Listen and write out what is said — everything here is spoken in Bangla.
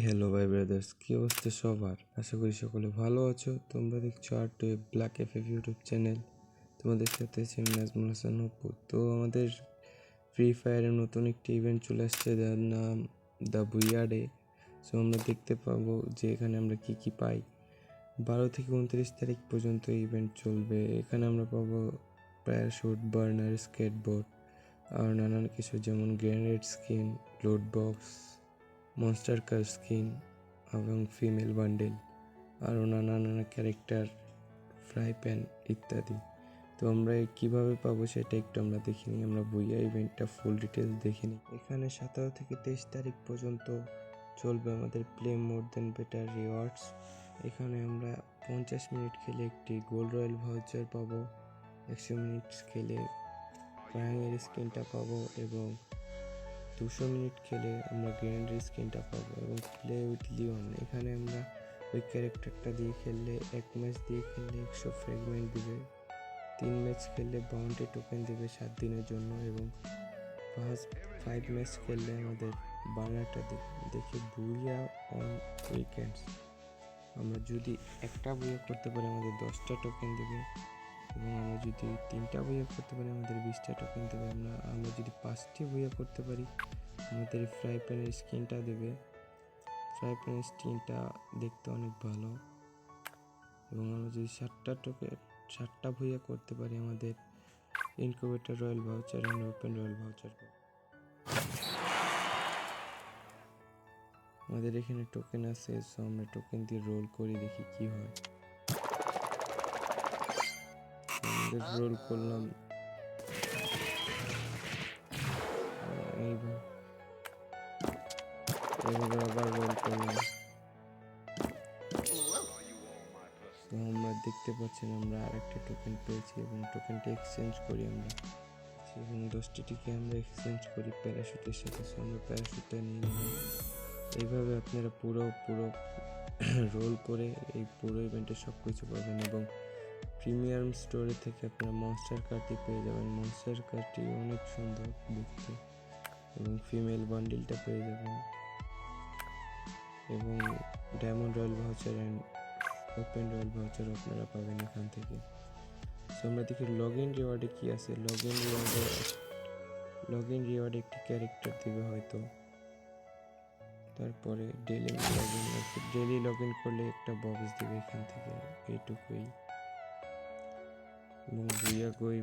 হ্যালো ভাই ব্রাদার্স, কি অবস্থা সবার? আশা করি সকলে ভালো আছো। তোমরা দেখছো আর2 ব্ল্যাক এফএফ ইউটিউব চ্যানেল। তোমাদের সাথে আছি আমি নাজমুল হাসান অপু। তো আমাদের ফ্রি ফায়ারের নতুন একটি ইভেন্ট চলে আসছে, যার নাম দ্য বুইয়ার্ডে। সো আমরা দেখতে পাবো যে এখানে আমরা কি পাই। 12 থেকে 29 তারিখ পর্যন্ত ইভেন্ট চলবে। এখানে আমরা পাবো প্যারাশুট, বার্নার, স্কেটবোর্ড আর নানান কিছু, যেমন grenade skin, load box, monster car skin এবং ফিমেল বান্ডেল, আরও নানা ক্যারেক্টার, ফ্রাই প্যান ইত্যাদি। তো আমরা কিভাবে পাবো সেটা একটু আমরা দেখিনি। আমরা বুইয়া ইভেন্টটা ফুল ডিটেলস দেখিনি। এখানে 17 থেকে 23 তারিখ পর্যন্ত চলবে আমাদের প্লে মোর দেন বেটার রিওয়ার্ডস। এখানে আমরা 50 মিনিট খেলে একটি গোল্ড রয়্যাল ভাউচার পাবো, 100 মিনিট খেলে ফায়াঙের স্কিনটা পাবো এবং 200 মিনিট খেলে আমরা গ্র্যান্ডের স্কিনটা পাবো এবং প্লে উইথ লিওন। এখানে আমরা ওই ক্যারেক্টারটা দিয়ে খেললে, এক ম্যাচ দিয়ে খেললে 100 ফ্র্যাগমেন্ট দিবে, 3 ম্যাচ খেললে বাউন্টি টোকেন দেবে 7 দিনের জন্য এবং 5 ম্যাচ খেললে আমাদের বার্নারটা দেবে। দেখে বুইয়া অন উইকেন্ডস, আমরা যদি একটা বুইয়া করতে পারি আমাদের 10টা টোকেন দেবে এবং আমরা যদি 3টা বইয়া করতে পারি আমাদের 20টা টোকেন দেবে। আমরা যদি 5টি বইয়া করতে পারি আমাদের ফ্রাই প্যানের স্কিনটা দেবে। ফ্রাই প্যানের স্কিনটা দেখতে অনেক ভালো এবং আমরা যদি 7টা বইয়া করতে পারি আমাদের incubator royal voucher and open royal voucher. আমাদের এখানে টোকেন আছে, সো আমরা টোকেন দিয়ে রোল করি, দেখি কি হয়। আমাদের রোল করলাম, এইভাবে আবার রোল করলাম। আমরা দেখতে পাচ্ছেন আমরা আরেকটা টোকেন পেয়েছি এবং টোকেনটা এক্সচেঞ্জ করি আমরা এবং 10টি টিকে আমরা এক্সচেঞ্জ করি প্যারাশুটের সাথে। আমরা প্যারাশুটটা নিয়ে নিলাম। এইভাবে আপনারা পুরো রোল করে এই পুরো ইভেন্টে সব কিছু পাবেন এবং প্রিমিয়াম স্টোরে থেকে আপনারা মনস্টার কার্ডটি পেয়ে যাবেন। মনস্টার কার্ডটি অনেক সুন্দর দেখতে এবং ফিমেল বান্ডিলটা পেয়ে যাবেন এবং diamond royal voucher and open royal voucher আপনারা পাবেন এখান থেকে। সো আমরা দেখি লগ ইন রিওয়ার্ডে কী আছে। লগ ইন রিওয়ার্ডে একটি ক্যারেক্টার দেবে হয়তো, তারপরে ডেলি লগ ইন করলে একটা বক্স দেবে এখান থেকে, এইটুকুই। এবং বুইয়া গই